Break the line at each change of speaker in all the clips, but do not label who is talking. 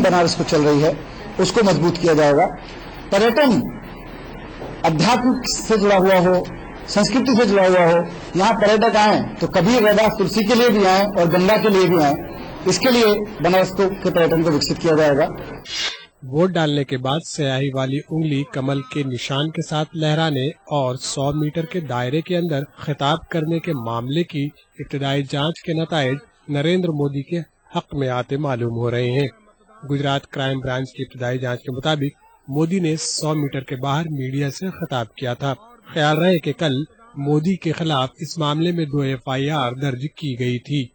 मुहिम बनारस को चल रही है उसको मजबूत किया जाएगा। पर्यटन अध्यात्म से जुड़ा हुआ हो, संस्कृति से जुड़ा हुआ हो, यहाँ पर्यटक आए तो कबीर रैदास तुलसी के लिए भी आए और गंगा के लिए भी आए। इसके लिए बनारस के पर्यटन को विकसित किया जाएगा।
वोट डालने के बाद स्याही वाली उंगली कमल के निशान के साथ लहराने और 100 मीटर के दायरे के अंदर खिताब करने के मामले की इब्तदाई जांच के नताइज नरेंद्र मोदी के हक में आते मालूम हो रहे हैं। गुजरात क्राइम ब्रांच की इब्तदाई जांच के मुताबिक मोदी ने 100 मीटर के बाहर मीडिया से खिताब किया था। ख्याल रहे कि कल मोदी के खिलाफ इस मामले में 2 FIR दर्ज की गई थी।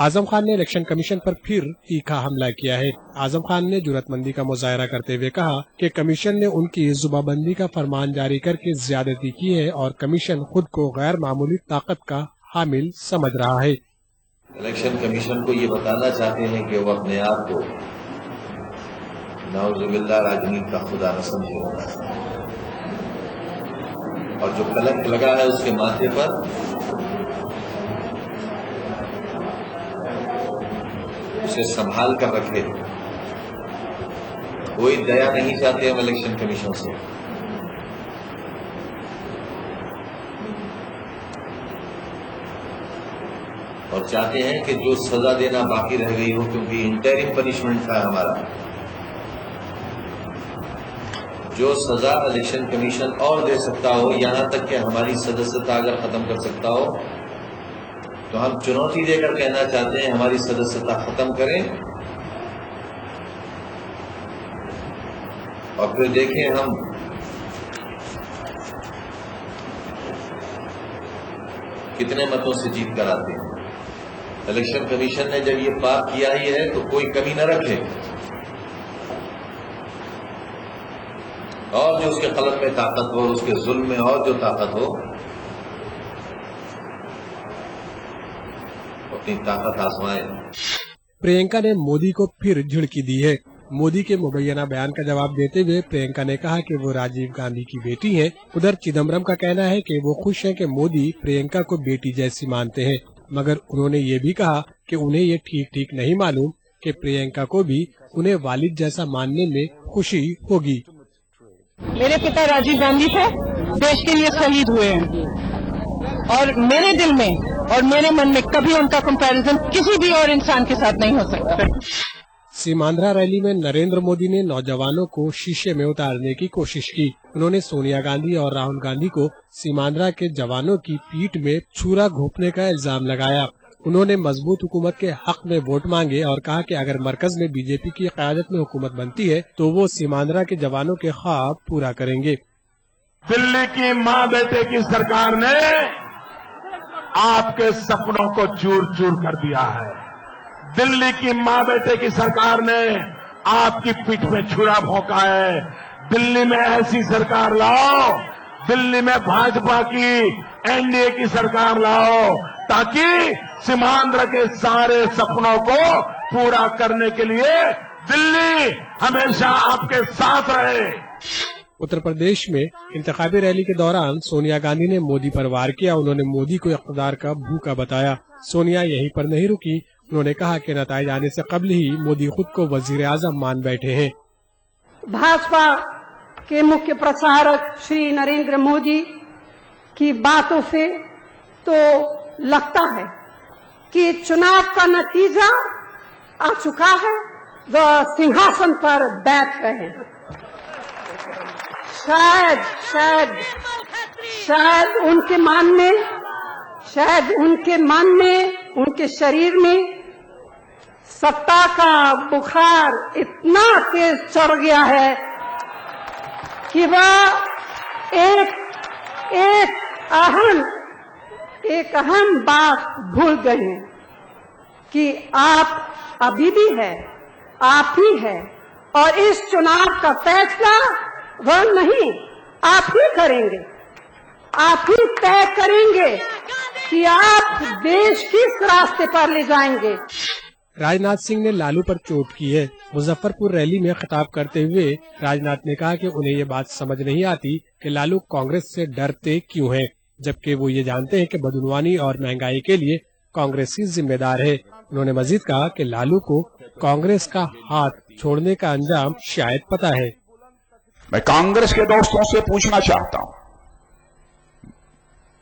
आजम खान ने इलेक्शन कमीशन पर फिर तीखा हमला किया है। आजम खान ने जुर्रतमंदी का मुजाहरा करते हुए कहा कि कमीशन ने उनकी जुबाबंदी का फरमान जारी करके ज्यादती की है और कमीशन खुद को गैर मामूली ताकत का हामिल समझ रहा है।
इलेक्शन कमीशन को ये बताना चाहते हैं कि वो अपने आप को नाउजुबिल्लाह राजनीति का खुदा न समझे और जो कलंक लगा है उसके माथे पर उसे संभाल कर रखे। कोई दया नहीं चाहते हम इलेक्शन कमीशन से। और चाहते हैं कि जो सजा देना बाकी रह गई हो, क्योंकि इंटरिम पनिशमेंट था हमारा, जो सजा इलेक्शन कमीशन और दे सकता हो, यहां तक कि हमारी सदस्यता अगर खत्म कर सकता हो, तो हम चुनौती देकर कहना चाहते हैं हमारी सदस्यता खत्म करें और फिर देखें हम कितने मतों से जीत कर आते हैं। इलेक्शन कमीशन ने जब ये पाप किया ही है तो कोई कमी न रखे और जो उसके कलम में ताकत हो, उसके जुल्म में और जो ताकत हो, अपनी ताकत आजमाए।
प्रियंका ने मोदी को फिर झिड़की दी है। मोदी के मुबैना बयान का जवाब देते हुए प्रियंका ने कहा कि वो राजीव गांधी की बेटी हैं। उधर चिदम्बरम का कहना है कि वो खुश हैं कि मोदी प्रियंका को बेटी जैसी मानते हैं, मगर उन्होंने ये भी कहा कि उन्हें ये ठीक नहीं मालूम कि प्रियंका को भी उन्हें वालिद जैसा मानने में खुशी होगी।
मेरे पिता राजीव गांधी थे, देश के लिए शहीद हुए हैं और मेरे दिल में और मेरे मन में कभी उनका कंपैरिजन किसी भी और इंसान के साथ नहीं हो सकता।
सीमांध्रा रैली में नरेंद्र मोदी ने नौजवानों को शीशे में उतारने की कोशिश की। उन्होंने सोनिया गांधी और राहुल गांधी को सीमांध्रा के जवानों की पीठ में छुरा घोंपने का इल्जाम लगाया। उन्होंने मजबूत हुकूमत के हक में वोट मांगे और कहा कि अगर मरकज में बीजेपी की क़यादत में हुकूमत बनती है तो वो सीमांध्रा के जवानों के ख्वाब पूरा करेंगे।
दिल्ली की माँ बेटे की सरकार ने आपके सपनों को चूर चूर कर दिया है। दिल्ली की माँ बेटे की सरकार ने आपकी पीठ में छुरा भोंका है। दिल्ली में ऐसी सरकार लाओ, दिल्ली में भाजपा की एनडीए की सरकार लाओ, ताकि सीमांध्र के सारे सपनों को पूरा करने के लिए दिल्ली हमेशा आपके साथ रहे।
उत्तर प्रदेश में इंतखाबी रैली के दौरान सोनिया गांधी ने मोदी पर वार किया। उन्होंने मोदी को इक़्तिदार का भूखा बताया। सोनिया यहीं पर नहीं रुकी। उन्होंने कहा कि नताइज आने से कबल ही मोदी खुद को वजीर आजम मान बैठे हैं।
भाजपा के मुख्य प्रचारक श्री नरेंद्र मोदी की बातों से तो लगता है कि चुनाव का नतीजा आ चुका है, वह सिंहासन पर बैठ गए हैं। शायद उनके मन में, उनके शरीर में सत्ता का बुखार इतना तेज चढ़ गया है कि वह एक अहम बात भूल गए हैं कि आप अभी भी है, आप ही है और इस चुनाव का फैसला वह नहीं आप ही करेंगे। आप ही तय करेंगे कि आप देश किस रास्ते पर ले जाएंगे।
राजनाथ सिंह ने लालू पर चोट की है। मुजफ्फरपुर रैली में खिताब करते हुए राजनाथ ने कहा कि उन्हें ये बात समझ नहीं आती कि लालू कांग्रेस से डरते क्यों हैं, जबकि वो ये जानते हैं कि बदनवानी और महंगाई के लिए कांग्रेस ही जिम्मेदार है। उन्होंने मजीद कहा कि लालू को कांग्रेस का हाथ छोड़ने का अंजाम शायद पता है।
मैं कांग्रेस के दोस्तों से पूछना चाहता हूं,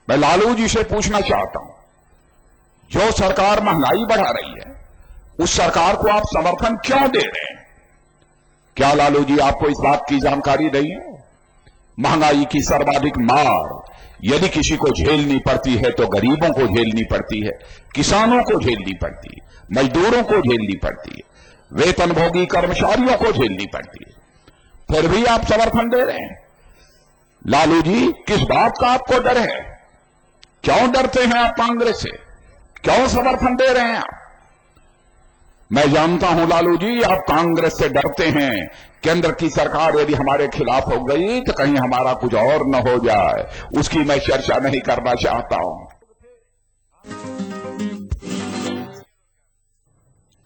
मैं लालू जी से पूछना चाहता हूं, जो सरकार महंगाई बढ़ा रही है उस सरकार को आप समर्थन क्यों दे रहे हैं? क्या लालू जी आपको इस बात की जानकारी नहीं है? महंगाई की सर्वाधिक मार यदि किसी को झेलनी पड़ती है तो गरीबों को झेलनी पड़ती है, किसानों को झेलनी पड़ती है, मजदूरों को झेलनी पड़ती है, वेतनभोगी कर्मचारियों को झेलनी पड़ती है, फिर भी आप समर्थन दे रहे हैं। लालू जी, किस बात का आपको डर है? क्यों डरते हैं आप कांग्रेस से? क्यों समर्थन दे रहे हैं आप? मैं जानता हूं लालू जी, आप कांग्रेस से डरते हैं। केंद्र की सरकार यदि हमारे खिलाफ हो गई तो कहीं हमारा कुछ और न हो जाए, उसकी मैं चर्चा नहीं करना चाहता हूं।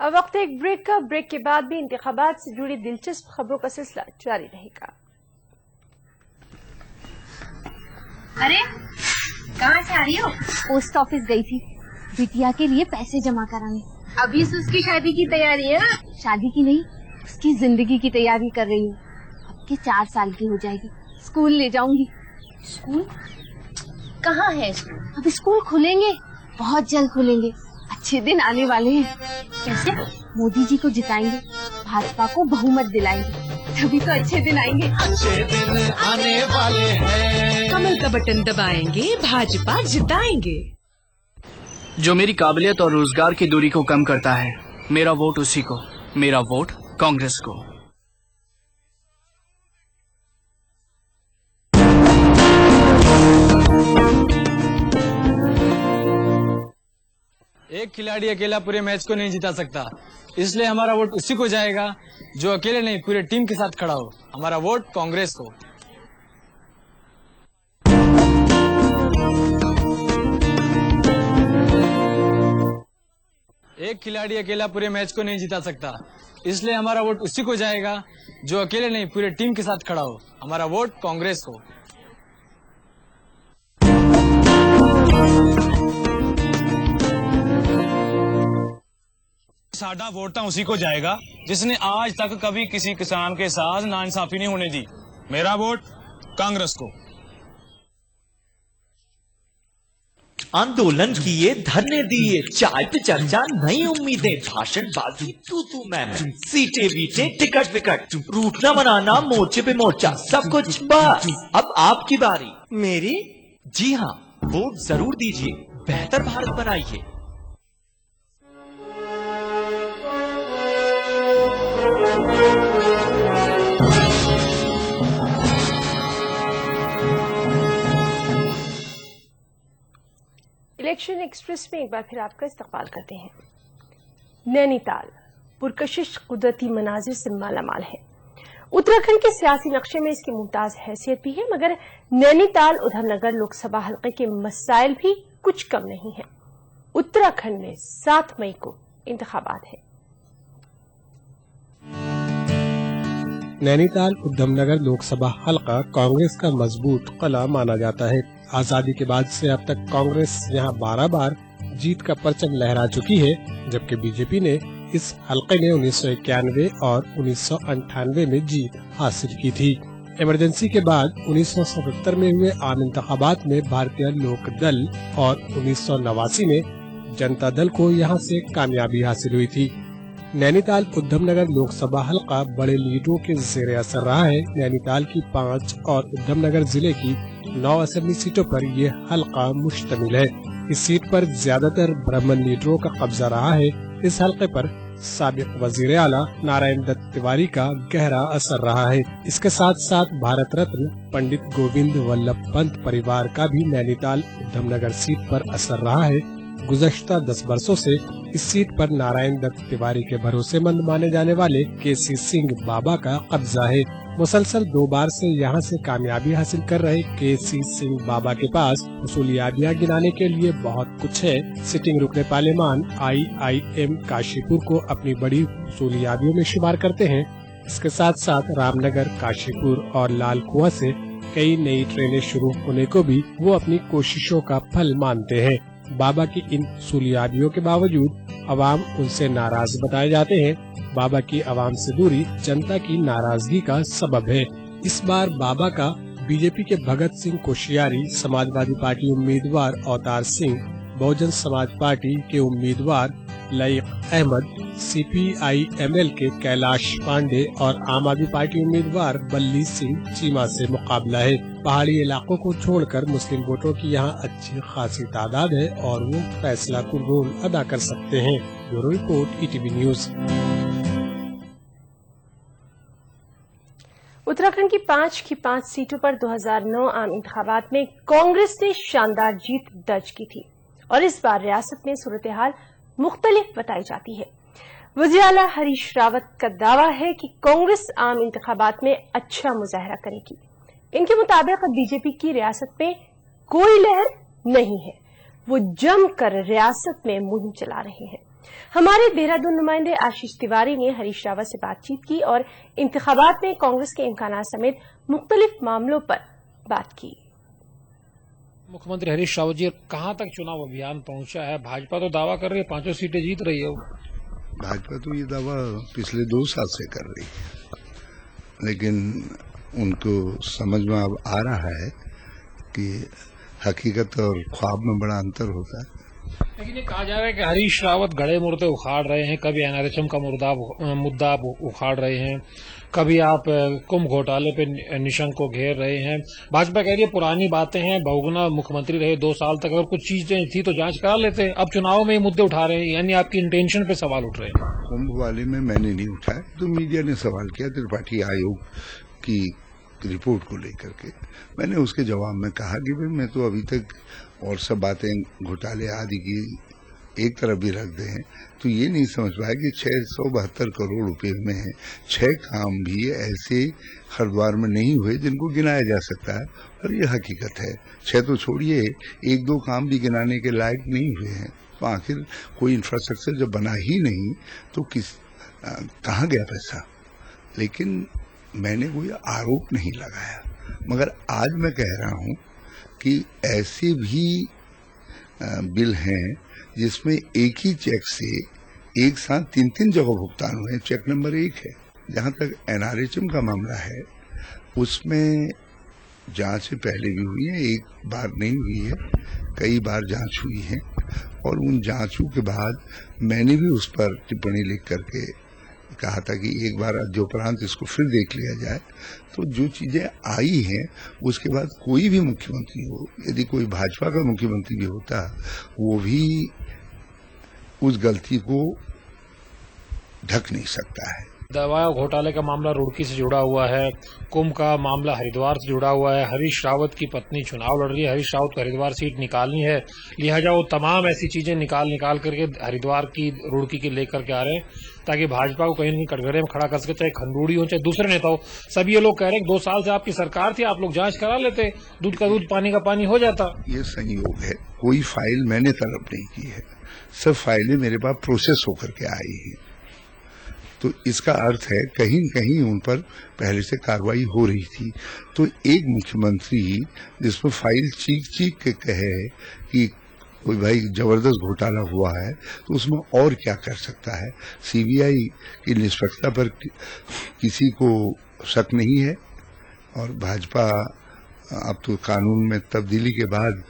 अब वक्त एक ब्रेक का। ब्रेक के बाद भी इंतखाबात से जुड़ी दिलचस्प खबरों का सिलसिला जारी रहेगा।
अरे कहाँ से आ रही हो? पोस्ट ऑफिस गई थी बिटिया के लिए पैसे जमा कराने। अभी से उसकी शादी की तैयारी है? शादी की नहीं, उसकी जिंदगी की तैयारी कर रही हूँ। अब के 4 साल की हो जाएगी, स्कूल ले जाऊंगी। स्कूल कहाँ है? अब स्कूल खुलेंगे, बहुत जल्द खुलेंगे। अच्छे दिन आने वाले हैं। कैसे? मोदी जी को जिताएंगे, भाजपा को बहुमत दिलाएंगे, तभी तो अच्छे दिन आएंगे।
अच्छे दिन आने वाले हैं। कमल का बटन दबाएंगे, भाजपा जिताएंगे।
जो मेरी काबिलियत और रोजगार की दूरी को कम करता है, मेरा वोट उसी को। मेरा वोट कांग्रेस को।
एक खिलाड़ी अकेला पूरे मैच को नहीं जिता सकता, इसलिए हमारा वोट उसी को जाएगा जो अकेले नहीं पूरे टीम के साथ खड़ा हो। हमारा वोट कांग्रेस को। एक खिलाड़ी अकेला पूरे मैच को नहीं जिता सकता, इसलिए हमारा वोट उसी को जाएगा जो अकेले नहीं पूरे टीम के साथ खड़ा हो। हमारा वोट कांग्रेस को।
साडा वोट तो उसी को जाएगा जिसने आज तक कभी किसी किसान के साथ नाइंसाफी नहीं होने दी। मेरा वोट कांग्रेस को।
आंदोलन किए, धरने दिए, चाय पे चर्चा, नई उम्मीदें, भाषणबाजी, तू मैं, सीटें वीटें, टिकट विकट, रूठना मनाना, मोर्चे पे मोर्चा, सब कुछ बस। अब आपकी बारी। मेरी? जी हाँ, वोट जरूर दीजिए, बेहतर भारत बनाइए।
इलेक्शन एक्सप्रेस में एक बार फिर आपका इस्तकबाल करते हैं। नैनीताल पुरकशिश कुदरती मनाजिर से मालामाल है। उत्तराखंड के सियासी नक्शे में इसकी मुमताज हैसियत भी है, मगर नैनीताल उधमनगर लोकसभा हल्के के मसाइल भी कुछ कम नहीं है। उत्तराखंड में 7 मई को इंतखाबात है।
नैनीताल उधमनगर लोकसभा हल्का कांग्रेस का मजबूत किला माना जाता है। आजादी के बाद से अब तक कांग्रेस यहां 12 बार जीत का परचम लहरा चुकी है, जबकि बीजेपी ने इस हल्के में 1991 और 1998 में जीत हासिल की थी। इमरजेंसी के बाद 1977 में हुए आम इंतखाबात में भारतीय लोक दल और 1989 में जनता दल को यहां से कामयाबी हासिल हुई थी। नैनीताल उधमनगर लोकसभा हल्का बड़े लीडरों के ज़ेरे असर रहा है। नैनीताल की 5 और उधमनगर जिले की 9 असेंबली सीटों पर ये हल्का मुश्तमिल है। इस सीट पर ज्यादातर ब्राह्मण लीडरों का कब्जा रहा है। इस हल्के पर साबिक वजीर आला नारायण दत्त तिवारी का गहरा असर रहा है। इसके साथ साथ भारत रत्न पंडित गोविंद वल्लभ पंत परिवार का भी नैनीताल उधमनगर सीट पर असर रहा है। गुज़श्ता 10 वर्षों से इस सीट पर नारायण दत्त तिवारी के भरोसेमंद माने जाने वाले केसी सिंह बाबा का कब्जा है। मुसलसल 2 बार से यहां से कामयाबी हासिल कर रहे केसी सिंह बाबा के पास हुसूलियाबियां गिनाने के लिए बहुत कुछ है। सिटिंग रुकने पार्लियामान IIM काशीपुर को अपनी बड़ी हुसूलियाबियों में शुमार करते हैं। इसके साथ साथ रामनगर, काशीपुर और लाल कुआं से कई नई ट्रेनें शुरू होने को भी वो अपनी कोशिशों का फल मानते हैं। बाबा की इन सुलियाबियों के बावजूद अवाम उनसे नाराज बताए जाते हैं। बाबा की अवाम से दूरी जनता की नाराजगी का सबब है। इस बार बाबा का बीजेपी के भगत सिंह कोश्यारी, समाजवादी पार्टी उम्मीदवार अवतार सिंह, बहुजन समाज पार्टी के उम्मीदवार लईक अहमद, CPI-ML के कैलाश पांडे और आम आदमी पार्टी उम्मीदवार बल्ली सिंह चीमा से मुकाबला है। पहाड़ी इलाकों को छोड़कर मुस्लिम वोटरों की यहां अच्छी खासी तादाद है और वो फैसला कुन रोल अदा कर सकते हैं। Bureau report, ETV news.
Uttarakhand की 5 की 5 सीटों पर 2009 आम इंतखाबात में कांग्रेस ने शानदार जीत दर्ज की थी और इस बार रियासत में सूरत हाल मुख्तलिफ बताई जाती है। वज़ीर आला हरीश रावत का दावा है कि कांग्रेस आम इंतखाबात में अच्छा मुजाहरा करेगी। इनके मुताबिक बीजेपी की रियासत में कोई लहर नहीं है, वो जमकर रियासत में मुहिम चला रहे हैं। हमारे देहरादून नुमाइंदे आशीष तिवारी ने हरीश रावत से बातचीत की और इंतखाबात में कांग्रेस के इम्कानात समेत मुख्तलिफ मामलों पर बात की।
मुख्यमंत्री हरीश रावत जी, कहां तक चुनाव अभियान पहुंचा है? भाजपा तो दावा कर रही है 5 सीटें जीत रही है।
भाजपा तो ये दावा पिछले 2 साल से कर रही है, लेकिन उनको समझ में अब आ रहा है कि हकीकत और ख्वाब में बड़ा अंतर होता है।
लेकिन ये कहा जा रहा है कि हरीश रावत गड़े मुर्दे उखाड़ रहे हैं, कभी NRHM का मुद्दा उखाड़ रहे हैं, कभी आप कुंभ घोटाले पे निशंक को घेर रहे हैं। भाजपा कह रही है पुरानी बातें हैं, बहुगुना मुख्यमंत्री रहे 2 साल तक, अगर कुछ चीजें थी तो जांच करा लेते। अब चुनाव में ये मुद्दे उठा रहे हैं, यानी आपकी इंटेंशन पे सवाल उठ रहे हैं।
कुंभ वाले में मैंने नहीं उठाया, तो मीडिया ने सवाल किया त्रिपाठी आयोग की रिपोर्ट को लेकर के। मैंने उसके जवाब में कहा कि भाई मैं तो अभी तक और सब बातें घोटाले आदि की एक तरफ भी रख दे हैं, तो ये नहीं समझ पाया कि 672 करोड़ रुपए में 6 काम भी ऐसे हरिद्वार में नहीं हुए जिनको गिनाया जा सकता है, और ये हकीकत है। 6 तो छोड़िए, 1-2 काम भी गिनाने के लायक नहीं हुए हैं। तो आखिर कोई इंफ्रास्ट्रक्चर जब बना ही नहीं तो कहाँ गया पैसा? लेकिन मैंने कोई आरोप नहीं लगाया, मगर आज मैं कह रहा हूँ कि ऐसे भी बिल हैं जिसमें एक ही चेक से एक साथ 3-3 जगह भुगतान हुए। चेक नंबर 1 है। जहाँ तक NRHM का मामला है, उसमें जांच से पहले भी हुई है, एक बार नहीं हुई है, कई बार जांच हुई है, और उन जांचों के बाद मैंने भी उस पर टिप्पणी लिख करके कहा था कि एक बार अद्योपरांत इसको फिर देख लिया जाए। तो जो चीजें आई हैं उसके बाद कोई भी मुख्यमंत्री हो, यदि कोई भाजपा का मुख्यमंत्री भी होता, वो भी उस गलती को ढक नहीं सकता है।
दवा घोटाले का मामला रुड़की से जुड़ा हुआ है, कुंभ का मामला हरिद्वार से जुड़ा हुआ है, हरीश रावत की पत्नी चुनाव लड़ रही है, हरीश रावत को हरिद्वार सीट निकालनी है, लिहाजा वो तमाम ऐसी चीजें निकाल करके हरिद्वार की रुड़की की लेकर के आ रहे हैं ताकि भाजपा को कहीं न कहीं कटघरे में खड़ा कर सके, चाहे खंडूड़ी हो चाहे दूसरे नेता हो। सभी ये लोग कह रहे हैं 2 साल से आपकी सरकार थी, आप लोग जांच करा लेते, दूध का दूध पानी का पानी हो जाता।
ये संयोग है, कोई फाइल मैंने तलब नहीं की है, सब फाइलें मेरे पास प्रोसेस होकर के आई हैं। तो इसका अर्थ है कहीं न कहीं उन पर पहले से कार्रवाई हो रही थी। तो एक मुख्यमंत्री जिसमें फाइल चीख के कहे कि कोई भाई जबरदस्त घोटाला हुआ है, तो उसमें और क्या कर सकता है? CBI की निष्पक्षता पर किसी को शक नहीं है, और भाजपा अब तो कानून में तब्दीली के बाद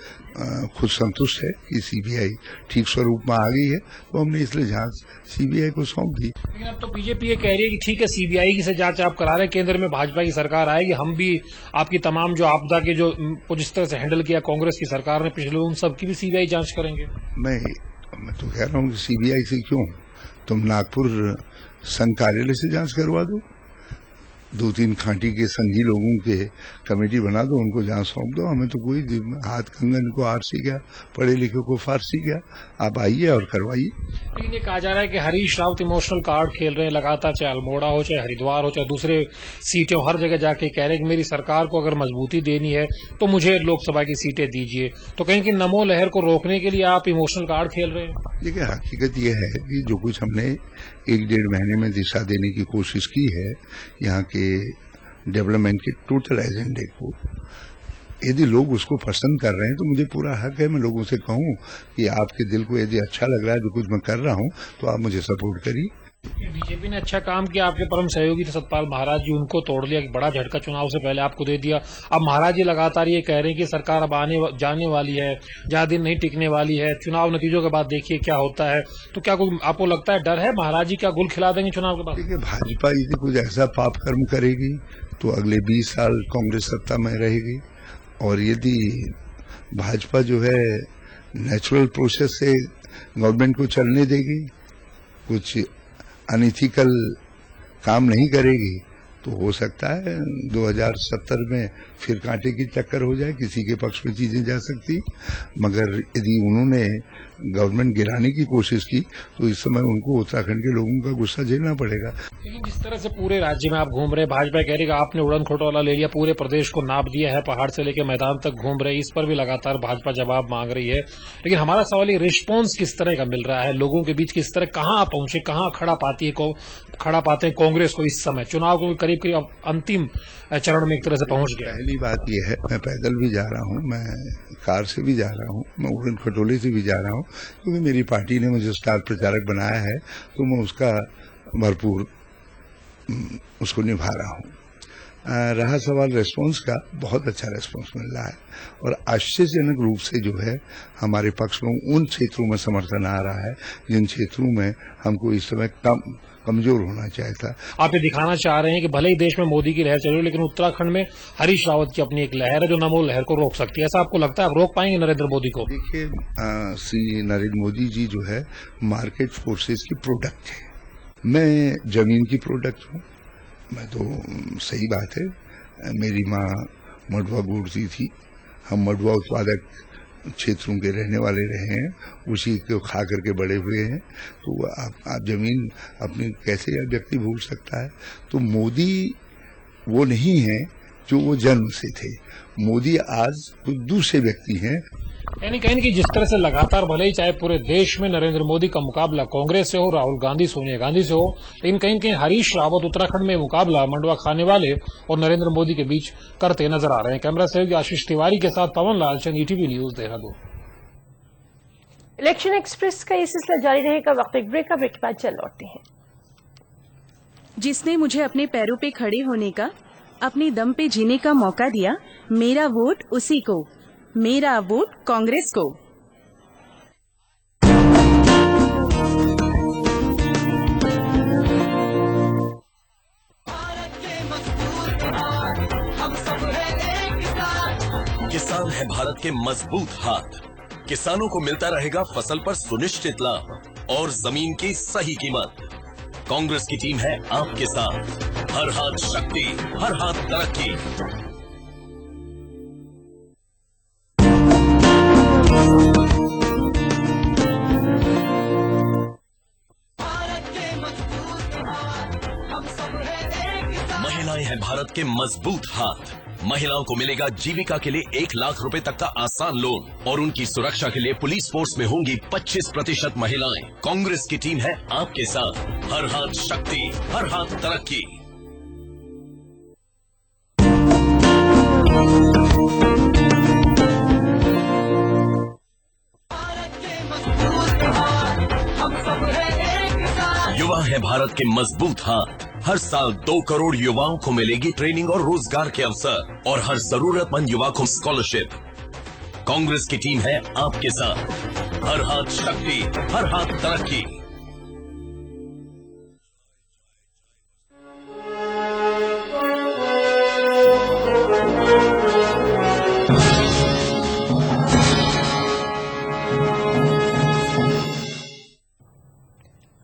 खुद संतुष्ट है कि CBI ठीक स्वरूप में आ गई है, तो हमने इसलिए जांच CBI को सौंप दी।
लेकिन अब तो बीजेपी ये कह रही है कि ठीक है CBI की से जांच आप करा रहे हैं, केंद्र में भाजपा की सरकार आएगी, हम भी आपकी तमाम जो आपदा के जो जिस तरह से हैंडल किया कांग्रेस की सरकार ने पिछले, उन सब की भी CBI जांच करेंगे।
मैं तो कह रहा हूँ कि CBI से क्यों, तुम नागपुर संघ कार्यालय से जांच करवा दो, 2-3 खांटी के संघी लोगों के कमेटी बना दो, उनको जहाँ सौंप दो। हमें तो कोई हाथ कंगन को आरसी क्या, पढ़े लिखे को फारसी क्या, आप आइए और करवाइए।
लेकिन ये कहा जा रहा है कि हरीश रावत इमोशनल कार्ड खेल रहे हैं लगातार, चाहे अल्मोड़ा हो, चाहे हरिद्वार हो, चाहे दूसरे सीटें, हर जगह जाके कह रहे हैं कि मेरी सरकार को अगर मजबूती देनी है तो मुझे लोकसभा की सीटें दीजिए। तो कहीं कि नमो लहर को रोकने के लिए आप इमोशनल कार्ड खेल रहे हैं।
देखिए, हकीकत यह है कि जो कुछ हमने 1-1.5 महीने में दिशा देने की कोशिश की है यहाँ के डेवलपमेंट के टोटल एजेंडे को, यदि लोग उसको पसंद कर रहे हैं तो मुझे पूरा हक है मैं लोगों से कहूं कि आपके दिल को यदि अच्छा लग रहा है जो कुछ मैं कर रहा हूं तो आप मुझे सपोर्ट करिए।
बीजेपी ने अच्छा काम किया, आपके परम सहयोगी थे सतपाल महाराज जी, उनको तोड़ दिया, एक बड़ा झटका चुनाव से पहले आपको दे दिया। अब महाराज जी लगातार ये कह रहे हैं कि सरकार अब आने जाने वाली है, ज्यादा दिन नहीं टिकने वाली है, चुनाव नतीजों के बाद देखिए क्या होता है। तो क्या कोई आपको लगता है, डर है महाराज जी क्या गुल खिला देंगे चुनाव के बाद?
देखिए, भाजपा यदि कुछ ऐसा पाप कर्म करेगी तो अगले 20 साल कांग्रेस सत्ता में रहेगी, और यदि भाजपा जो है नेचुरल प्रोसेस से गवर्नमेंट को चलने देगी, कुछ अनइथिकल काम नहीं करेगी, तो हो सकता है 2070 में फिर कांटे की टक्कर हो जाए, किसी के पक्ष में चीजें जा सकती। मगर यदि उन्होंने गवर्नमेंट गिराने की कोशिश की तो इस समय उनको उत्तराखंड के लोगों का गुस्सा झेलना पड़ेगा।
लेकिन जिस तरह से पूरे राज्य में आप घूम रहे, भाजपा कह रही है आपने उड़न खटोला ले लिया, पूरे प्रदेश को नाप दिया है, पहाड़ से लेकर मैदान तक घूम रहे, इस पर भी लगातार भाजपा जवाब मांग रही है। लेकिन हमारा सवाल ये, रिस्पॉन्स किस तरह का मिल रहा है लोगों के बीच, किस तरह, कहाँ पहुंचे, कहाँ खड़ा पाते हैं कांग्रेस को इस समय चुनाव को करीब करीब अंतिम चरण में एक तरह से पहुंच गया?
पहली बात यह है, मैं पैदल भी जा रहा हूं, मैं कार से भी जा रहा हूं, मैं उड़न खटोले से भी जा रहा हूं, क्योंकि मेरी पार्टी ने मुझे स्टार प्रचारक बनाया है तो मैं उसका भरपूर उसको निभा रहा हूं। रहा सवाल रेस्पॉन्स का, बहुत अच्छा रेस्पॉन्स मिल रहा है और आश्चर्यजनक रूप से जो है हमारे पक्ष में उन क्षेत्रों में समर्थन आ रहा है जिन क्षेत्रों में हमको इस समय कमजोर होना चाहिए था।
आप ये दिखाना चाह रहे हैं कि भले ही देश में मोदी की लहर चल रही है, लेकिन उत्तराखंड में हरीश रावत की अपनी एक लहर है जो नमो लहर को रोक सकती है। ऐसा आपको लगता है आप रोक पाएंगे नरेंद्र मोदी को?
देखिए, श्री नरेंद्र मोदी जी जो है मार्केट फोर्सेस की प्रोडक्ट है, मैं जमीन की प्रोडक्ट हूँ। मैं तो सही बात है, मेरी माँ मडुआ गूंथती थी, हम मडुआ उत्पादक क्षेत्रों के रहने वाले रहे हैं, उसी को खा करके बड़े हुए हैं। तो आप जमीन अपनी कैसे व्यक्ति भूल सकता है? तो मोदी वो नहीं है जो वो जन्म से थे, मोदी आज कुछ दूसरे व्यक्ति हैं।
यानी कहीं कि जिस तरह से लगातार भले ही चाहे पूरे देश में नरेंद्र मोदी का मुकाबला कांग्रेस से हो, राहुल गांधी, सोनिया गांधी से हो, लेकिन कहीं हरीश रावत उत्तराखंड में मुकाबला मंडवा खाने वाले और नरेंद्र मोदी के बीच करते नजर आ रहे हैं। कैमरा सहयोगी आशीष तिवारी के साथ Pawan Lal Chand, ETV news, Dehradun.
Election express का ये सिलसिला जारी रहेगा। वक्त एक ब्रेक का, ब्रेक के बाद चल लौटते हैं।
जिसने मुझे अपने पैरों पे खड़े होने का, अपने दम पे जीने का मौका दिया, मेरा वोट उसी को, मेरा वोट कांग्रेस को।
किसान है भारत के मजबूत हाथ, किसानों को मिलता रहेगा फसल पर सुनिश्चित लाभ और जमीन की सही कीमत। कांग्रेस की टीम है आपके साथ, हर हाथ शक्ति, हर हाथ तरक्की। महिलाएं हैं भारत के मजबूत हाथ, महिलाओं को मिलेगा जीविका के लिए 1 लाख रुपए तक का आसान लोन और उनकी सुरक्षा के लिए पुलिस फोर्स में होंगी 25% महिलाएं। कांग्रेस की टीम है आपके साथ, हर हाथ शक्ति, हर हाथ तरक्की। युवा है भारत के मजबूत हाथ, हर साल 2 करोड़ युवाओं को मिलेगी ट्रेनिंग और रोजगार के अवसर और हर जरूरतमंद युवा को स्कॉलरशिप। कांग्रेस की टीम है आपके साथ, हर हाथ शक्ति, हर हाथ तरक्की।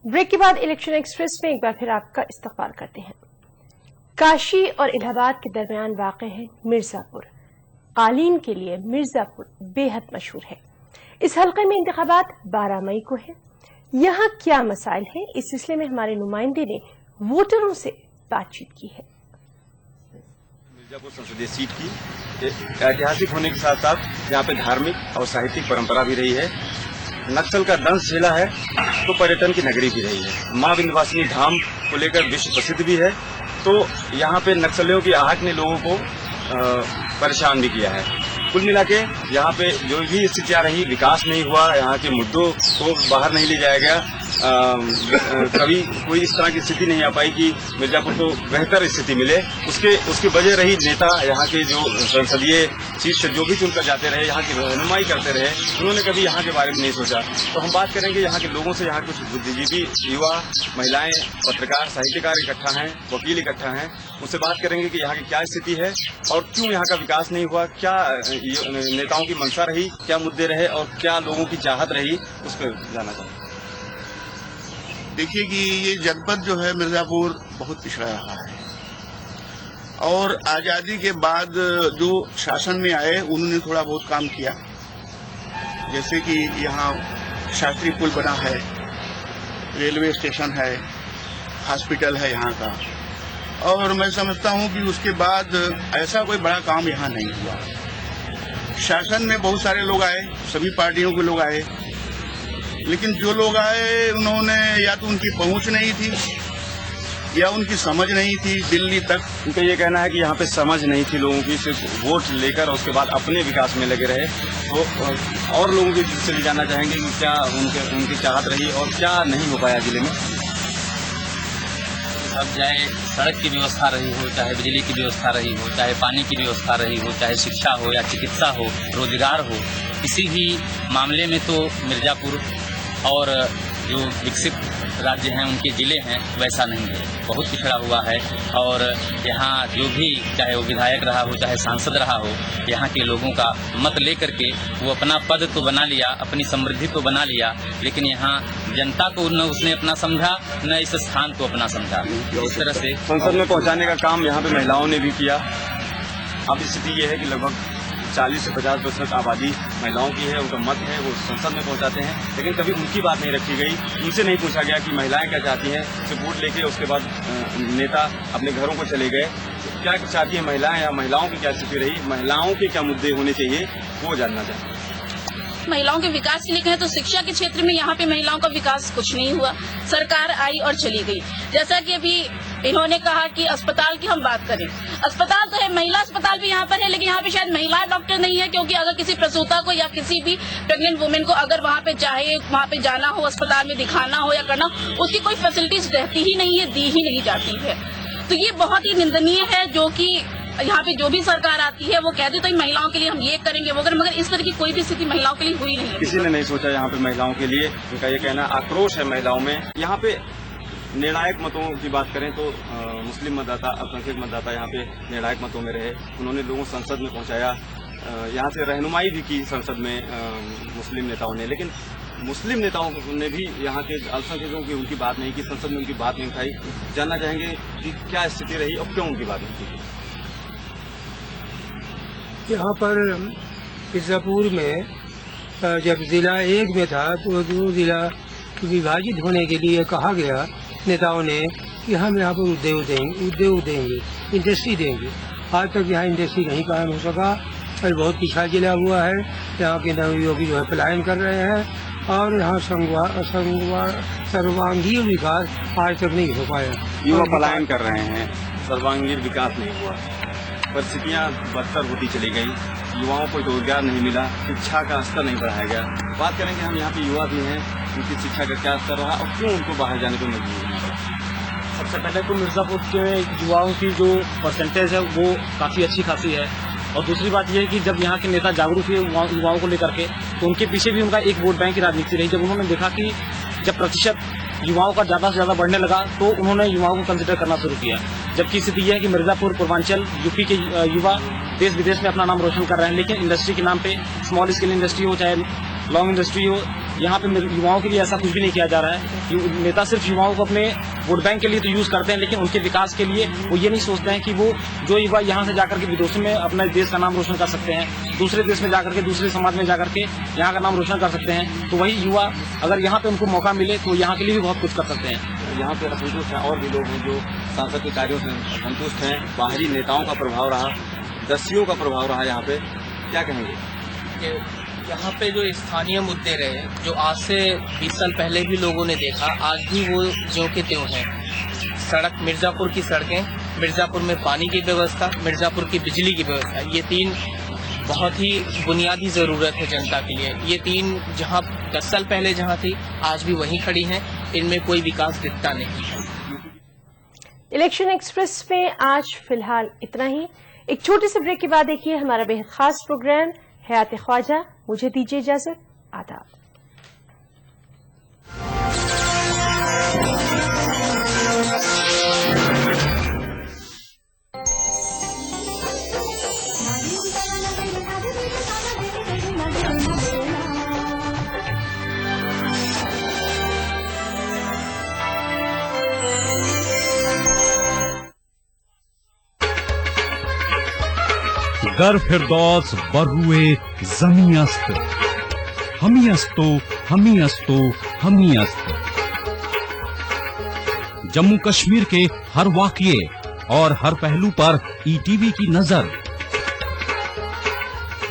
ब्रेक के बाद इलेक्शन एक्सप्रेस में एक बार फिर आपका इस्तकबाल करते हैं। काशी और इलाहाबाद के दरमियान वाक़े है मिर्जापुर। कालीन के लिए मिर्जापुर बेहद मशहूर है। इस हल्के में इंतखाबात 12 मई को है। यहाँ क्या मसाइल हैं, इस सिलसिले में हमारे नुमाइंदे ने वोटरों से बातचीत की है।
मिर्जापुर संसदीय सीट की ऐतिहासिक होने के साथ साथ यहाँ पे धार्मिक और साहित्यिक परंपरा भी रही है। नक्सल का दंश झेला है तो पर्यटन की नगरी भी रही है। माँ विंध्यवासिनी धाम को लेकर विश्व प्रसिद्ध भी है। तो यहाँ पे नक्सलियों की आहट ने लोगों को परेशान भी किया है। कुल मिला के यहाँ पे जो भी स्थितियाँ रही, विकास नहीं हुआ, यहाँ के मुद्दों को बाहर नहीं ले जाया गया, कभी कोई इस तरह की स्थिति नहीं आ पाई कि मिर्जापुर को बेहतर स्थिति मिले। उसकी वजह रही नेता यहाँ के जो संसदीय सीट से जो भी चुनकर जाते रहे, यहाँ की रहनुमाई करते रहे, उन्होंने कभी यहाँ के बारे में नहीं सोचा। तो हम बात करेंगे यहाँ के लोगों से। यहाँ कुछ बुद्धिजीवी, युवा, महिलाएं, पत्रकार, साहित्यकार इकट्ठा हैं, वकील इकट्ठा हैं। उनसे बात करेंगे कि यहाँ की क्या स्थिति है और क्यों यहाँ का विकास नहीं हुआ, क्या नेताओं की मंशा रही, क्या मुद्दे रहे और क्या लोगों की चाहत रही, उस पर जाना चाहिए।
देखिए कि ये जनपद जो है मिर्जापुर बहुत पिछड़ा रहा है और आजादी के बाद जो शासन में आए उन्होंने थोड़ा बहुत काम किया, जैसे कि यहाँ शास्त्री पुल बना है, रेलवे स्टेशन है, हॉस्पिटल है यहाँ का, और मैं समझता हूँ कि उसके बाद ऐसा कोई बड़ा काम यहाँ नहीं हुआ। शासन में बहुत सारे लोग आए, सभी पार्टियों के लोग आए, लेकिन जो लोग आए उन्होंने या तो उनकी पहुंच नहीं थी या उनकी समझ नहीं थी दिल्ली तक।
उनका ये कहना है कि यहाँ पे समझ नहीं थी लोगों की, सिर्फ वोट लेकर और उसके बाद अपने विकास में लगे रहे। तो और लोगों के से भी जानना चाहेंगे कि क्या उनकी चाहत रही और क्या नहीं हो पाया जिले में।
अब चाहे सड़क की व्यवस्था रही हो, चाहे बिजली की व्यवस्था रही हो, चाहे पानी की व्यवस्था रही हो, चाहे शिक्षा हो या चिकित्सा हो, रोजगार हो, किसी भी मामले में तो मिर्जापुर और जो विकसित राज्य हैं उनके जिले हैं वैसा नहीं है, बहुत पिछड़ा हुआ है। और यहाँ जो भी, चाहे वो विधायक रहा हो, चाहे सांसद रहा हो, यहाँ के लोगों का मत लेकर के वो अपना पद तो बना लिया, अपनी समृद्धि तो बना लिया, लेकिन यहाँ जनता को न उसने अपना समझा, न इस स्थान को अपना समझा। इस तरह से
संसद में पहुँचाने का काम यहाँ पे महिलाओं ने भी किया। अब स्थिति ये है कि लगभग 40 से 50% आबादी महिलाओं की है, उनका मत है, वो संसद में पहुंचाते हैं, लेकिन कभी उनकी बात नहीं रखी गई, उनसे नहीं पूछा गया कि महिलाएं क्या चाहती हैं। सिर्फ वोट लेके उसके बाद नेता अपने घरों को चले गए। तो क्या चाहती हैं महिलाएं या महिलाओं की क्या स्थिति रही, महिलाओं के क्या मुद्दे होने चाहिए, वो जानना चाहते हैं।
महिलाओं के विकास के लिए कहें तो शिक्षा के क्षेत्र में यहाँ पे महिलाओं का विकास कुछ नहीं हुआ। सरकार आई और चली गई। जैसा कि अभी इन्होंने कहा कि अस्पताल की हम बात करें, अस्पताल तो है, महिला अस्पताल भी यहाँ पर है, लेकिन यहाँ पे शायद महिला डॉक्टर नहीं है, क्योंकि अगर किसी प्रसूता को या किसी भी प्रेग्नेंट वुमेन को अगर वहाँ पे चाहे वहाँ पे जाना हो, अस्पताल में दिखाना हो या करना, उसकी कोई फैसिलिटीज रहती ही नहीं है, दी ही नहीं जाती है। तो ये बहुत ही निंदनीय है, जो कि यहाँ पे जो भी सरकार आती है वो कहती तो महिलाओं के लिए हम ये करेंगे वो करेंगे, मगर इस तरह की कोई भी स्थिति महिलाओं के लिए हुई नहीं है।
किसी ने नहीं सोचा यहाँ पे महिलाओं के लिए। उनका ये कहना, आक्रोश है महिलाओं में। यहाँ पे निर्णायक मतों की बात करें तो मुस्लिम मतदाता, अल्पसंख्यक मतदाता यहाँ पे निर्णायक मतों में रहे। उन्होंने लोगों को संसद में पहुँचाया, यहाँ से रहनुमाई भी की संसद में मुस्लिम नेताओं ने, लेकिन मुस्लिम नेताओं ने भी यहाँ के अल्पसंख्यकों की उनकी बात नहीं की, संसद में उनकी बात नहीं उठाई। जानना चाहेंगे कि क्या स्थिति रही और क्यों उनकी बात नहीं की।
यहाँ पर मिर्जापुर में जब जिला 1 में था तो 2 जिला विभाजित होने के लिए कहा गया नेताओं ने कि हम यहाँ पर उद्योग देंगे, इंडस्ट्री देंगे। आज तक यहाँ इंडस्ट्री नहीं कायम हो सका और बहुत पिछड़ा जिला हुआ है। यहाँ के नवयुवक जो है पलायन कर रहे हैं और यहाँ सर्वांगीण विकास आज तक नहीं हो पाया।
युवा पलायन कर रहे हैं, सर्वांगीण विकास नहीं हुआ, परिस्थितियाँ बदतर होती चली गई, युवाओं को रोजगार नहीं मिला, शिक्षा का स्तर नहीं बढ़ाया गया। बात करेंगे हम यहाँ पे युवा भी हैं, उनकी शिक्षा का क्या स्तर रहा और क्यों उनको बाहर जाने को मजबूर हुआ।
सबसे पहले तो मिर्जापुर के युवाओं की जो परसेंटेज है वो काफ़ी अच्छी खासी है, और दूसरी बात यह है कि जब यहाँ के नेता जागरूक हुए युवाओं को लेकर के, तो उनके पीछे भी उनका एक वोट बैंक की राजनीति रही। जब उन्होंने देखा कि जब प्रतिशत युवाओं का ज़्यादा से ज़्यादा बढ़ने लगा तो उन्होंने युवाओं को कंसिडर करना शुरू किया। जबकि स्थिति यह है कि मिर्जापुर, पूर्वांचल, यूपी के युवा देश विदेश में अपना नाम रोशन कर रहे हैं, लेकिन इंडस्ट्री के नाम पे, स्मॉल स्केल इंडस्ट्री हो चाहे लॉन्ग इंडस्ट्री हो, यहाँ पे युवाओं के लिए ऐसा कुछ भी नहीं किया जा रहा है। नेता सिर्फ युवाओं को अपने वोट बैंक के लिए तो यूज करते हैं, लेकिन उनके विकास के लिए वो ये नहीं सोचते हैं कि वो जो युवा यहाँ से जाकर के विदेशों में अपने देश का नाम रोशन कर सकते हैं, दूसरे देश में जाकर के, दूसरे समाज में जाकर के यहाँ का नाम रोशन कर सकते हैं। तो वही युवा अगर यहाँ पे उनको मौका मिले तो यहाँ के लिए भी बहुत कुछ कर सकते हैं।
यहाँ पे असंतुष्ट हैं और भी लोग हैं जो सांसद के कार्यों से असंतुष्ट हैं। बाहरी नेताओं का प्रभाव रहा, दस्युओं का प्रभाव रहा, यहाँ पे क्या कहेंगे?
यहाँ पे जो स्थानीय मुद्दे रहे, जो आज से 20 साल पहले भी लोगों ने देखा, आज भी वो ज्यों के त्यों हैं। सड़क, मिर्जापुर की सड़कें, मिर्जापुर में पानी की व्यवस्था, मिर्जापुर की बिजली की व्यवस्था, ये 3
बहुत ही बुनियादी ज़रूरत है जनता के लिए। ये 3 जहाँ 10 साल पहले जहाँ थी आज भी वहीं खड़ी हैं, इनमें कोई विकास दिखता नहीं है।
इलेक्शन एक्सप्रेस में आज फिलहाल इतना ही। एक छोटे से ब्रेक के बाद देखिए हमारा बेहद खास प्रोग्राम हयात ख्वाजा। मुझे दीजिए इजाजत, आदाब।
गर फिरदौस बर्रुए ज़मी अस्त, हमी अस्तो हमी अस्तो हमी अस्त। जम्मू कश्मीर के हर वाक़ये और हर पहलू पर ईटीवी की नजर।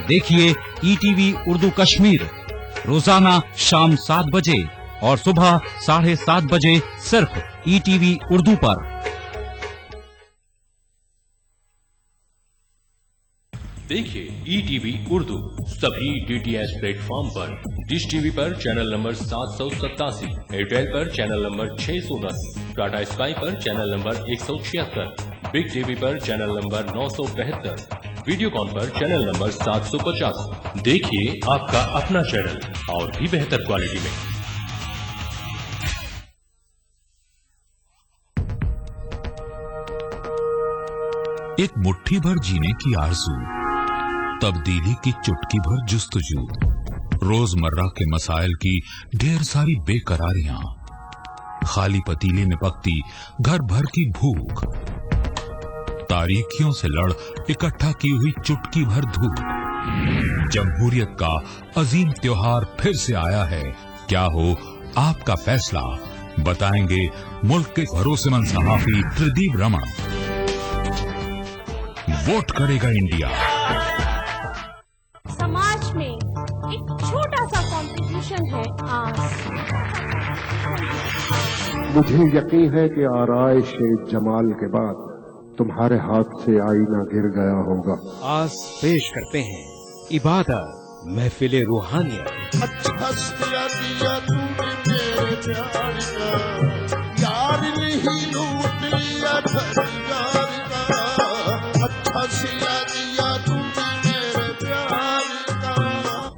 देखिए ईटीवी उर्दू कश्मीर रोजाना शाम 7 बजे और सुबह 7:30 बजे सिर्फ ईटीवी उर्दू पर।
देखिए ईटीवी उर्दू सभी डीटीएच प्लेटफॉर्म पर। डिश टीवी पर चैनल नंबर 787, एयरटेल पर चैनल नंबर 610, टाटा स्काई पर चैनल नंबर 176, बिग टीवी पर चैनल नंबर 972, वीडियोकॉन पर चैनल नंबर 750। देखिए आपका अपना चैनल और भी बेहतर क्वालिटी में।
एक मुट्ठी भर जीने की आरज़ू, तब्दीली की चुटकी भर जुस्तजू, रोजमर्रा के मसाइल की ढेर सारी बेकरारियां, खाली पतीले में पकती घर भर की भूख, तारीखियों से लड़ इकट्ठा की हुई चुटकी भर धूप। जमहूरियत का अजीम त्योहार फिर से आया है, क्या हो आपका फैसला, बताएंगे मुल्क के भरोसेमंद सहाफी प्रदीप रमन। वोट करेगा इंडिया।
समाज में एक छोटा सा कॉन्ट्रीब्यूशन है आस।
मुझे यकीन है कि आराइश जमाल के बाद तुम्हारे हाथ से आईना गिर गया होगा।
आस पेश करते हैं इबादत महफिल रूहानियत।
अच्छा सिया दिया तूने मेरे प्यार का, यार नहीं लूट लिया खरीदार का। अच्छा सिया दिया तूने मेरे प्यार का।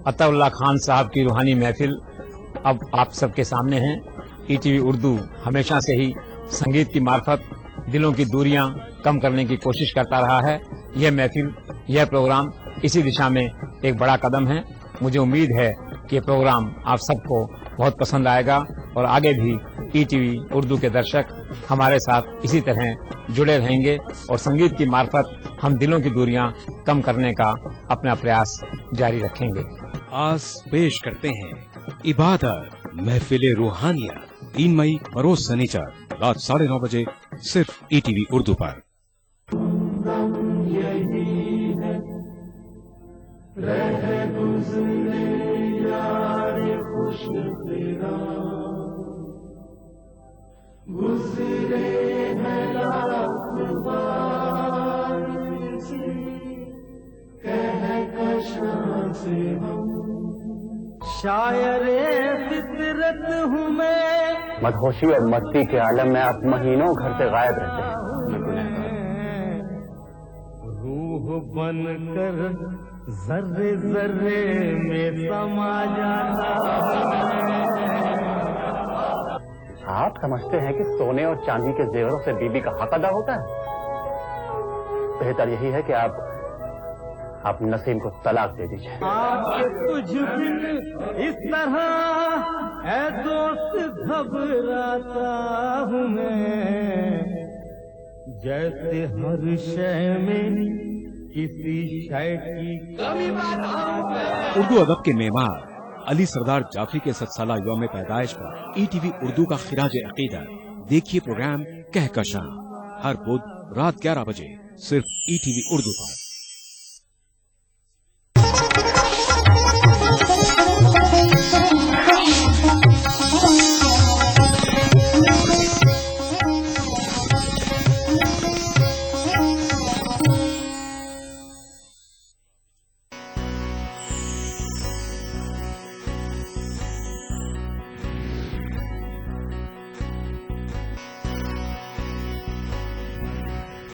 अताउल्लाह खान साहब की रूहानी महफिल अब आप सबके सामने है। ईटीवी उर्दू हमेशा से ही संगीत की मार्फत दिलों की दूरियां कम करने की कोशिश करता रहा है। यह महफिल, यह प्रोग्राम इसी दिशा में एक बड़ा कदम है। मुझे उम्मीद है कि ये प्रोग्राम आप सबको बहुत पसंद आएगा और आगे भी ईटीवी उर्दू के दर्शक हमारे साथ इसी तरह जुड़े रहेंगे और संगीत की मार्फत हम दिलों की दूरियां कम करने का अपना प्रयास जारी रखेंगे।
आस पेश करते हैं इबादत महफिल रूहानियत 3 मई रोज शनिचर रात 9:30 बजे सिर्फ ईटीवी उर्दू पर।
शायरे फितरत हूँ मैं।
मदहोशी और मस्ती के आलम में आप महीनों घर से गायब रहते हैं।
रूह बनकर जर्रे जर्रे में समा जाता।
आप समझते हैं कि सोने और चांदी के जेवरों से बीबी का हक अदा होता है? बेहतर यही है कि आप नसीम को तलाक दे दीजिए।
आपके तुझ बिन इस तरह ऐ दोस्त घबराता हूँ मैं, जैसे हर शय में किसी शय की कमी।
उर्दू अदब के मेमार अली सरदार जाफरी के 7 साला यौम पैदाइश पर ईटीवी उर्दू का खिराज अकीदत। देखिए प्रोग्राम कहकशां हर बुध रात 11 बजे सिर्फ ईटीवी उर्दू पर।